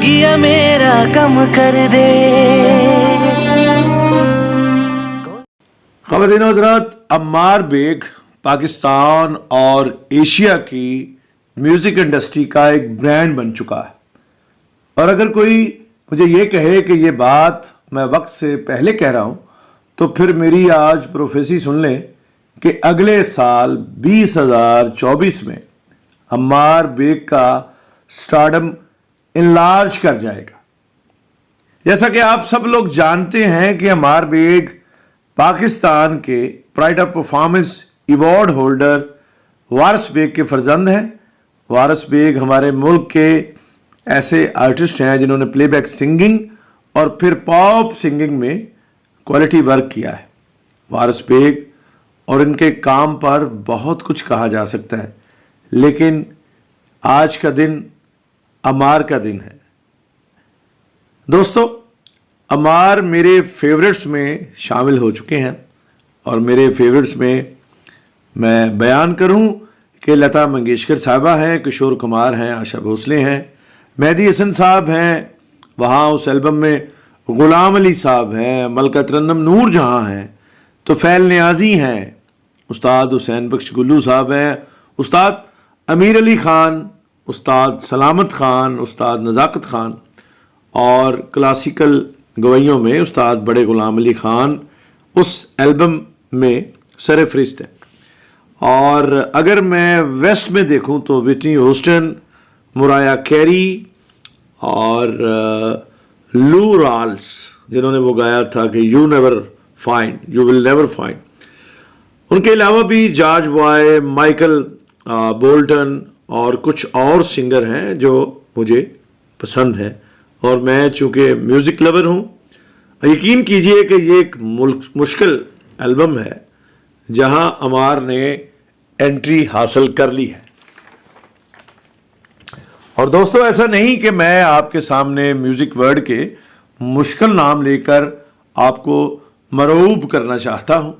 जोगिया मेरा कम कर दे। ख़वातीन हज़रात, अम्मार बेग पाकिस्तान और एशिया की म्यूज़िक इंडस्ट्री का एक ब्रांड बन चुका है। और अगर कोई मुझे ये कहे कि ये बात मैं वक्त से पहले कह रहा हूँ, तो फिर मेरी आज प्रोफेसी सुन लें कि अगले साल 2024 में अम्मार बेग का स्टारडम इनलार्ज कर जाएगा। जैसा कि आप सब लोग जानते हैं कि अम्मार बेग पाकिस्तान के pride of performance award holder Waris Baig के फर्जंद हैं। वारिस बेग हमारे मुल्क के ऐसे आर्टिस्ट हैं जिन्होंने प्लेबैक सिंगिंग और फिर पॉप सिंगिंग में क्वालिटी वर्क किया है। वारिस बेग और इनके काम पर बहुत कुछ कहा जा सकता है, लेकिन आज का दिन अम्मार का दिन है। दोस्तों, अम्मार मेरे फेवरेट्स में शामिल हो चुके हैं और मेरे फेवरेट्स में मैं बयान करूं कि लता मंगेशकर साहबा हैं, किशोर कुमार हैं, आशा भोसले हैं, मेहदी हसन साहब हैं, वहाँ उस एल्बम में गुलाम अली साहब हैं, मलका तरन्नुम नूर जहाँ हैं, तो फैल नियाजी हैं, उस्ताद हुसैन बख्श गुल्लू साहब हैं, उस्ताद अमीर अली ख़ान, उस्ताद सलामत ख़ान, उस्ताद नज़ाकत ख़ान, और क्लासिकल गवैयों में उस्ताद बड़े गुलाम अली ख़ान उस एल्बम में सर फहरिस्त हैं। और अगर मैं वेस्ट में देखूं तो विटनी ह्यूस्टन, मुराया कैरी और लू राल्स, जिन्होंने वो गाया था कि यू विल नेवर फाइंड। उनके अलावा भी जॉर्ज बॉय, माइकल बोल्टन और कुछ और सिंगर हैं जो मुझे पसंद हैं। और मैं चूँकि म्यूज़िक लवर हूँ, यकीन कीजिए कि ये एक मुश्किल एल्बम है जहां अम्मार ने एंट्री हासिल कर ली है। और दोस्तों, ऐसा नहीं कि मैं आपके सामने म्यूज़िक वर्ड के मुश्किल नाम लेकर आपको मरऊब करना चाहता हूं,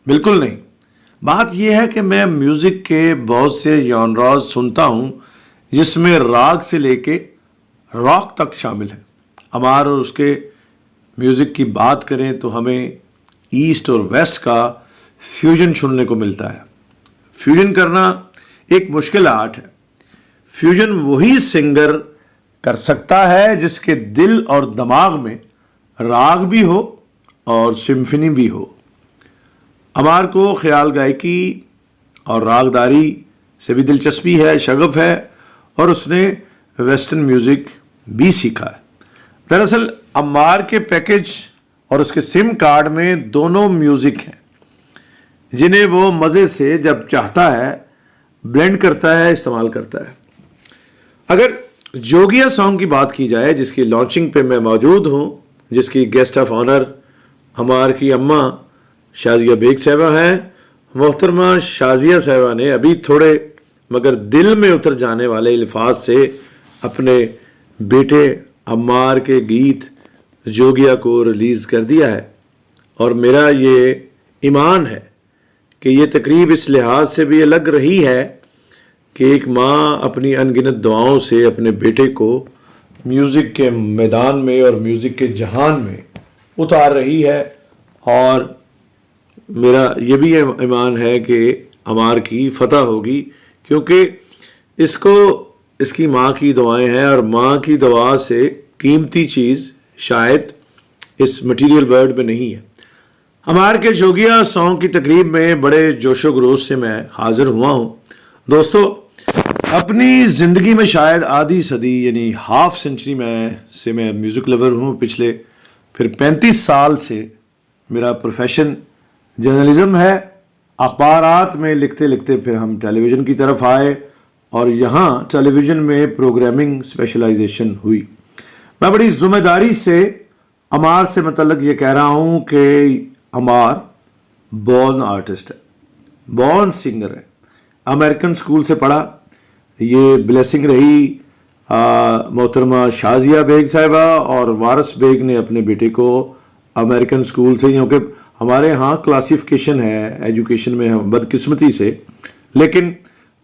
बिल्कुल नहीं। बात यह है कि मैं म्यूज़िक के बहुत से जॉनराज सुनता हूं जिसमें राग से लेके रॉक तक शामिल है। अम्मार और उसके म्यूज़िक की बात करें तो हमें ईस्ट और वेस्ट का फ्यूजन सुनने को मिलता है। फ्यूजन करना एक मुश्किल आर्ट है। फ्यूजन वही सिंगर कर सकता है जिसके दिल और दिमाग में राग भी हो और सिम्फनी भी हो। अम्मार को ख्याल गायकी और रागदारी से भी दिलचस्पी है, शगफ है, और उसने वेस्टर्न म्यूज़िक भी सीखा है। दरअसल अम्मार के पैकेज और उसके सिम कार्ड में दोनों म्यूज़िक हैं जिन्हें वो मज़े से जब चाहता है ब्लेंड करता है, इस्तेमाल करता है। अगर जोगिया सॉन्ग की बात की जाए, जिसकी लॉन्चिंग पे मैं मौजूद हूँ, जिसकी गेस्ट ऑफ ऑनर अम्मार की अम्मा शाजिया बेग साहबा हैं, मोहतरमा शाजिया साहबा ने अभी थोड़े मगर दिल में उतर जाने वाले अल्फाज से अपने बेटे अम्मार के गीत जोगिया को रिलीज़ कर दिया है। और मेरा ये ईमान है कि ये तकरीब इस लिहाज से भी अलग रही है कि एक माँ अपनी अनगिनत दुआओं से अपने बेटे को म्यूज़िक के मैदान में और म्यूज़िक के जहान में उतार रही है। और मेरा ये भी ईमान है कि अम्मार की फतह होगी, क्योंकि इसकी माँ की दुआएं हैं, और माँ की दुआ से कीमती चीज़ शायद इस मटेरियल वर्ल्ड में नहीं है। अम्मार के जोगिया सॉन्ग की तकरीब में बड़े जोशो खरोश से मैं हाजिर हुआ हूँ। दोस्तों, अपनी ज़िंदगी में शायद आधी सदी यानी हाफ सेंचुरी में मैं म्यूज़िक लवर हूँ। पिछले फिर 35 साल से मेरा प्रोफेशन जर्नलिज़म है। अखबारात में लिखते लिखते फिर हम टेलीविज़न की तरफ आए और यहाँ टेलीविज़न में प्रोग्रामिंग स्पेशलाइजेशन हुई। मैं बड़ी ज़िम्मेदारी से अम्मार से मतलब ये कह रहा हूँ कि अम्मार बॉर्न आर्टिस्ट है, बॉर्न सिंगर है। अमेरिकन स्कूल से पढ़ा, ये ब्लेसिंग रही मोहतरमा शाजिया बेग साहिबा और वारिस बेग ने अपने बेटे को अमेरिकन स्कूल से, क्योंकि हमारे यहाँ क्लासिफिकेशन है एजुकेशन में हम बदकिस्मती से, लेकिन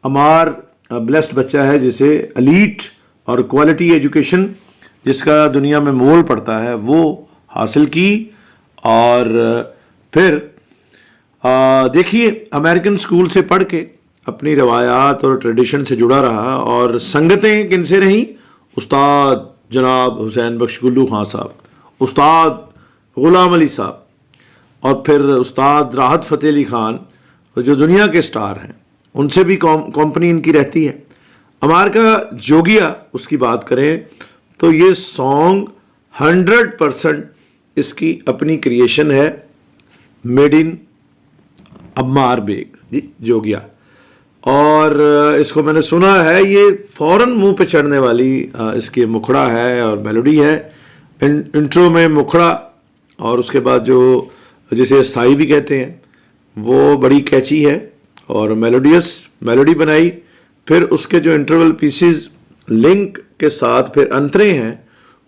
अम्मार ब्लेस्ड बच्चा है जिसे एलीट और क्वालिटी एजुकेशन جس کا دنیا میں مول پڑتا ہے وہ حاصل کی. اور پھر دیکھیے امریکن سکول سے پڑھ کے اپنی روایات اور ٹریڈیشن سے جڑا رہا, اور سنگتیں کن سے رہیں؟ استاد جناب حسین بخش گلو خان صاحب, استاد غلام علی صاحب, اور پھر استاد راحت فتح علی خان جو دنیا کے سٹار ہیں, ان سے بھی کمپنی ان کی رہتی ہے. عمار کا جوگیا اس کی بات کریں تو یہ سانگ 100% اس کی اپنی کریشن ہے, میڈ ان عمار بیگ جی جوگیا. اور اس کو میں نے سنا ہے, یہ فوراً منہ پہ چڑھنے والی اس کی مکھڑا ہے اور میلوڈی ہے. انٹرو میں مکھڑا اور اس کے بعد جو جسے استائی بھی کہتے ہیں وہ بڑی کیچی ہے اور میلوڈیس میلوڈی بنائی. پھر اس کے جو انٹرول پیسز لنک کے ساتھ پھر انترے ہیں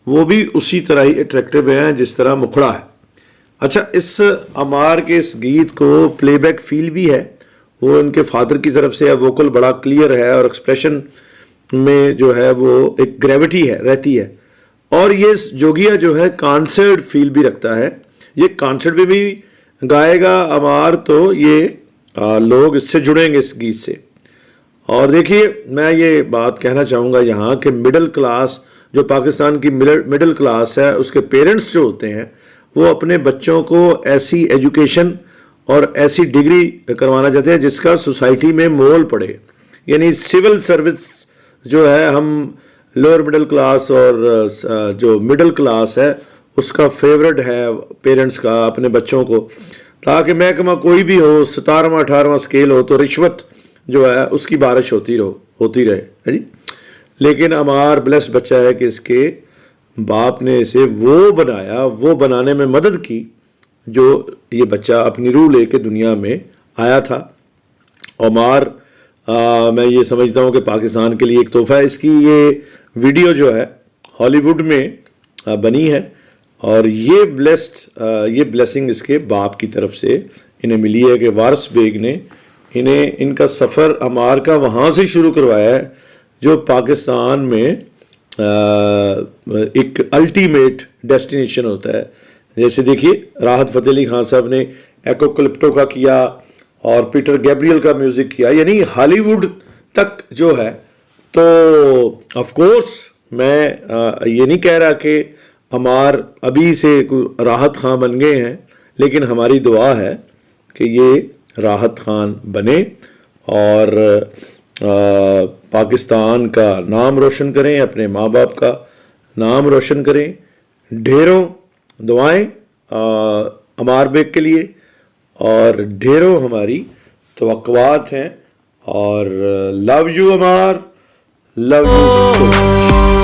وہ بھی اسی طرح ہی اٹریکٹیو ہیں جس طرح مکھڑا ہے. اچھا, اس عمار کے اس گیت کو پلے بیک فیل بھی ہے, وہ ان کے فادر کی طرف سے ہے, ووکل بڑا کلیئر ہے اور ایکسپریشن میں جو ہے وہ ایک گریوٹی ہے رہتی ہے. اور یہ جوگیا جو ہے کانسرٹ فیل بھی رکھتا ہے, یہ کانسرٹ میں بھی گائے گا عمار تو یہ لوگ اس سے جڑیں گے اس گیت سے. اور دیکھیے میں یہ بات کہنا چاہوں گا یہاں کہ مڈل کلاس جو پاکستان کی مڈل کلاس ہے, اس کے پیرنٹس جو ہوتے ہیں وہ اپنے بچوں کو ایسی ایجوکیشن اور ایسی ڈگری کروانا چاہتے ہیں جس کا سوسائٹی میں مول پڑے. یعنی سول سروس جو ہے ہم لوور مڈل کلاس اور جو مڈل کلاس ہے اس کا فیورٹ ہے پیرنٹس کا اپنے بچوں کو, تاکہ محکمہ کوئی بھی ہو 17واں 18واں اسکیل ہو تو رشوت جو ہے اس کی بارش ہوتی رہے جی. لیکن عمار بلیس بچہ ہے کہ اس کے باپ نے اسے وہ بنایا, وہ بنانے میں مدد کی جو یہ بچہ اپنی روح لے کے دنیا میں آیا تھا. عمار میں یہ سمجھتا ہوں کہ پاکستان کے لیے ایک تحفہ ہے. اس کی یہ ویڈیو جو ہے ہالی ووڈ میں بنی ہے اور یہ بلیسنگ اس کے باپ کی طرف سے انہیں ملی ہے کہ وارث بیگ نے ان کا سفر عمار کا وہاں سے شروع کروایا ہے جو پاکستان میں ایک الٹیمیٹ ڈیسٹینیشن ہوتا ہے. جیسے دیکھیے راحت فتح علی خان صاحب نے ایکو کلپٹو کا کیا اور پیٹر گیبریل کا میوزک کیا, یعنی ہالی ووڈ تک جو ہے. تو آف کورس میں یہ نہیں کہہ رہا کہ عمار ابھی سے راحت خان بن گئے ہیں, لیکن ہماری دعا ہے کہ یہ راحت خان بنے اور پاکستان کا نام روشن کریں, اپنے ماں باپ کا نام روشن کریں. ڈھیروں دعائیں عمار بیگ کے لیے اور ڈھیروں ہماری توقعات ہیں. اور love you Ammar, love you so much.